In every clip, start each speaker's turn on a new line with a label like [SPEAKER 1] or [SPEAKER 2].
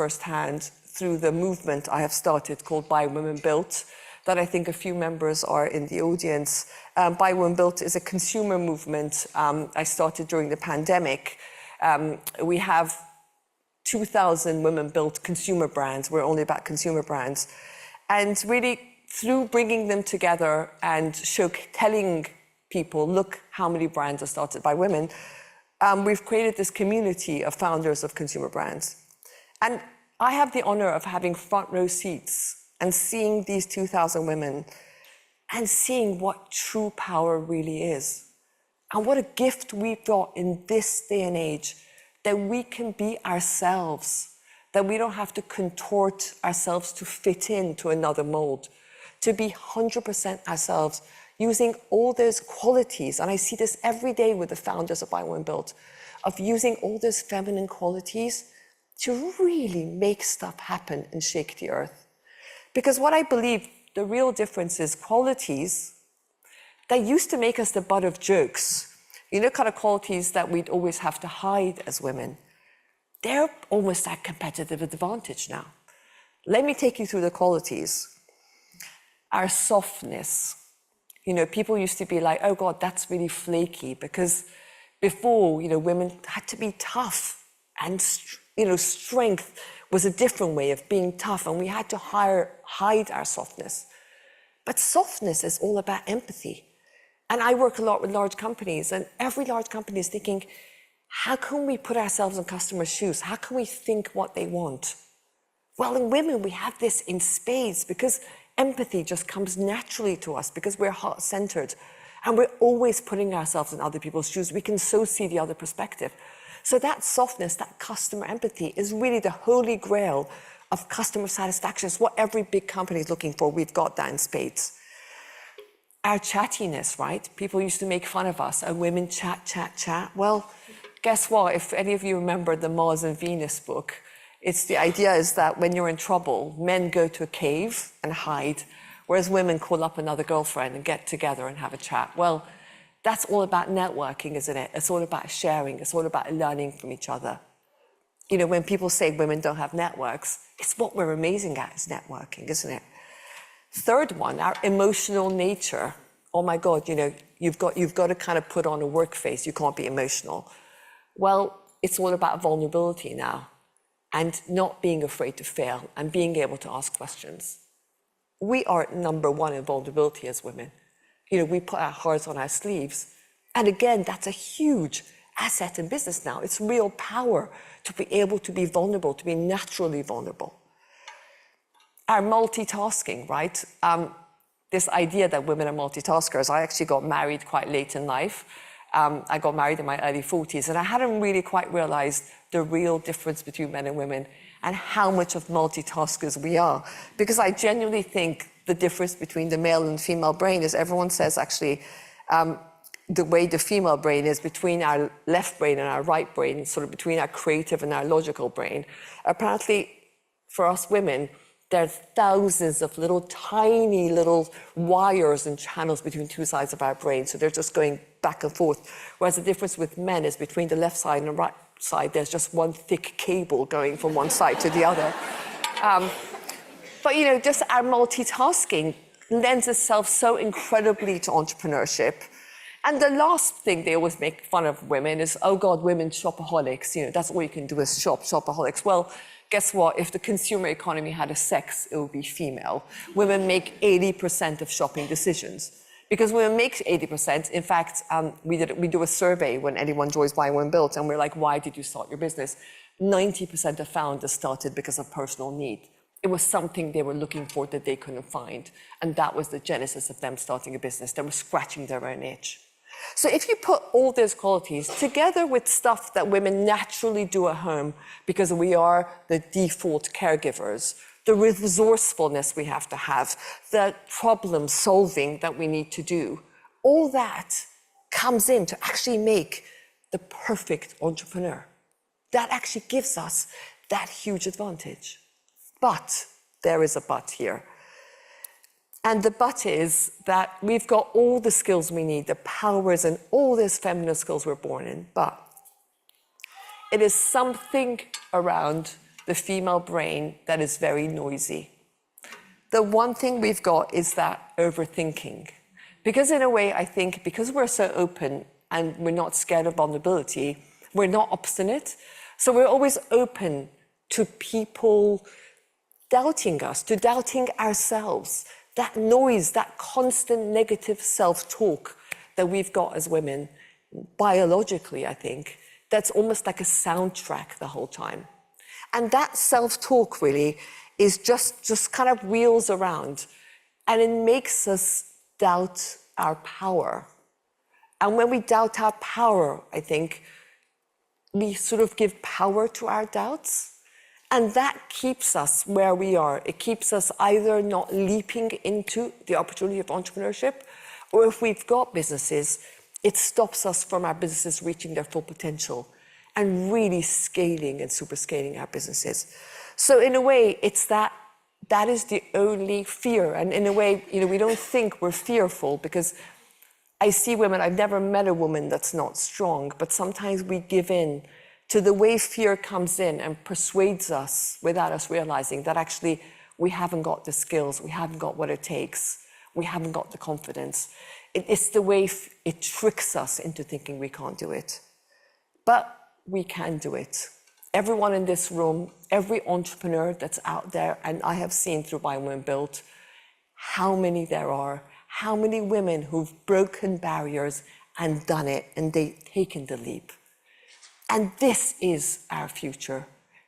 [SPEAKER 1] firsthand through the movement I have started called By Women Built, that I think a few members are in the audience. By Women Built is a consumer movement I started during the pandemic. We have 2,000 women-built consumer brands. We're only about consumer brands. And really, through bringing them together and telling people, look how many brands are started by women, we've created this community of founders of consumer brands. And I have the honor of having front row seats and seeing these 2,000 women and seeing what true power really is. And what a gift we've got in this day and age, that we can be ourselves, that we don't have to contort ourselves to fit into another mold, to be 100% ourselves, using all those qualities. And I see this every day with the founders of By Women Built, of using all those feminine qualities to really make stuff happen and shake the earth. Because what I believe the real difference is qualities that used to make us the butt of jokes, kind of qualities that we'd always have to hide as women. They're almost at competitive advantage now. Let me take you through the qualities. Our softness. People used to be like, oh God, that's really flaky, because before, women had to be tough, and strength was a different way of being tough, and we had to hide our softness. But softness is all about empathy. And I work a lot with large companies, and every large company is thinking, how can we put ourselves in customers' shoes? How can we think what they want? Well, in women, we have this in spades, because empathy just comes naturally to us, because we're heart-centered, and we're always putting ourselves in other people's shoes. We can so see the other perspective. So that softness, that customer empathy, is really the holy grail of customer satisfaction. It's what every big company is looking for. We've got that in spades. Our chattiness, right? People used to make fun of us. Oh, women chat. Well, guess what? If any of you remember the Mars and Venus book, the idea is that when you're in trouble, men go to a cave and hide, whereas women call up another girlfriend and get together and have a chat. Well, that's all about networking, isn't it? It's all about sharing. It's all about learning from each other. When people say women don't have networks, it's what we're amazing at, is networking, isn't it? Third one, our emotional nature. Oh my God, you've got to kind of put on a work face. You can't be emotional. Well, it's all about vulnerability now, and not being afraid to fail and being able to ask questions. We are number one in vulnerability as women. We put our hearts on our sleeves. And again, that's a huge asset in business now. It's real power to be able to be vulnerable, to be naturally vulnerable. Our multitasking, right? This idea that women are multitaskers. I actually got married quite late in life. I got married in my early 40s, and I hadn't really quite realized the real difference between men and women and how much of multitaskers we are. Because I genuinely think the difference between the male and female brain is, everyone says actually, the way the female brain is between our left brain and our right brain, sort of between our creative and our logical brain. Apparently, for us women, there's thousands of tiny little wires and channels between two sides of our brain. So they're just going back and forth. Whereas the difference with men is between the left side and the right side, there's just one thick cable going from one side to the other. But just our multitasking lends itself so incredibly to entrepreneurship. And the last thing they always make fun of women is, oh God, women shopaholics. That's all you can do is shopaholics. Well, guess what? If the consumer economy had a sex, it would be female. Women make 80% of shopping decisions. Because women make 80%. In fact, we do a survey when anyone joins By Women Built, and we're like, why did you start your business? 90% of founders started because of personal need. It was something they were looking for that they couldn't find. And that was the genesis of them starting a business. They were scratching their own itch. So if you put all those qualities together with stuff that women naturally do at home, because we are the default caregivers, the resourcefulness we have to have, the problem solving that we need to do, all that comes in to actually make the perfect entrepreneur. That actually gives us that huge advantage. But there is a but here. And the but is that we've got all the skills we need, the powers and all these feminist skills we're born in, but it is something around the female brain that is very noisy. The one thing we've got is that overthinking. Because in a way, I think, because we're so open and we're not scared of vulnerability, we're not obstinate, so we're always open to people doubting us, to doubting ourselves. That noise, that constant negative self-talk that we've got as women, biologically, I think, that's almost like a soundtrack the whole time. And that self-talk really is just kind of wheels around, and it makes us doubt our power. And when we doubt our power, I think, we sort of give power to our doubts, and that keeps us where we are. It keeps us either not leaping into the opportunity of entrepreneurship, or if we've got businesses, it stops us from our businesses reaching their full potential and really scaling and super scaling our businesses. So in a way, it's that is the only fear. And in a way, we don't think we're fearful, because I see women, I've never met a woman that's not strong, but sometimes we give in to the way fear comes in and persuades us without us realizing that actually we haven't got the skills, we haven't got what it takes, we haven't got the confidence. It's the way it tricks us into thinking we can't do it. But we can do it. Everyone in this room, every entrepreneur that's out there, and I have seen through By Women Built how many there are, how many women who've broken barriers and done it, and they've taken the leap. And this is our future.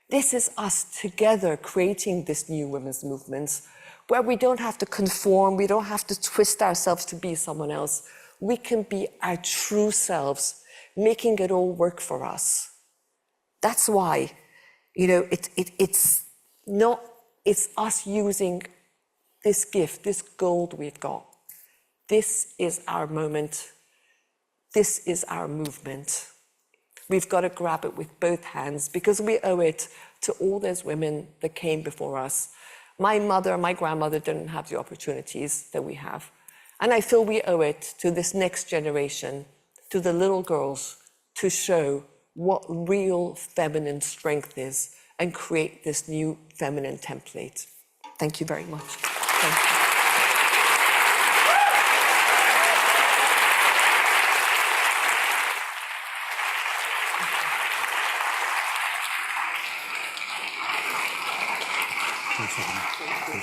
[SPEAKER 1] This is us together creating this new women's movement, where we don't have to conform, we don't have to twist ourselves to be someone else. We can be our true selves, making it all work for us. That's why, it's us using this gift, this gold we've got. This is our moment. This is our movement. We've got to grab it with both hands, because we owe it to all those women that came before us. My mother, my grandmother didn't have the opportunities that we have. And I feel we owe it to this next generation, to the little girls, to show what real feminine strength is and create this new feminine template. Thank you very much. Thank you.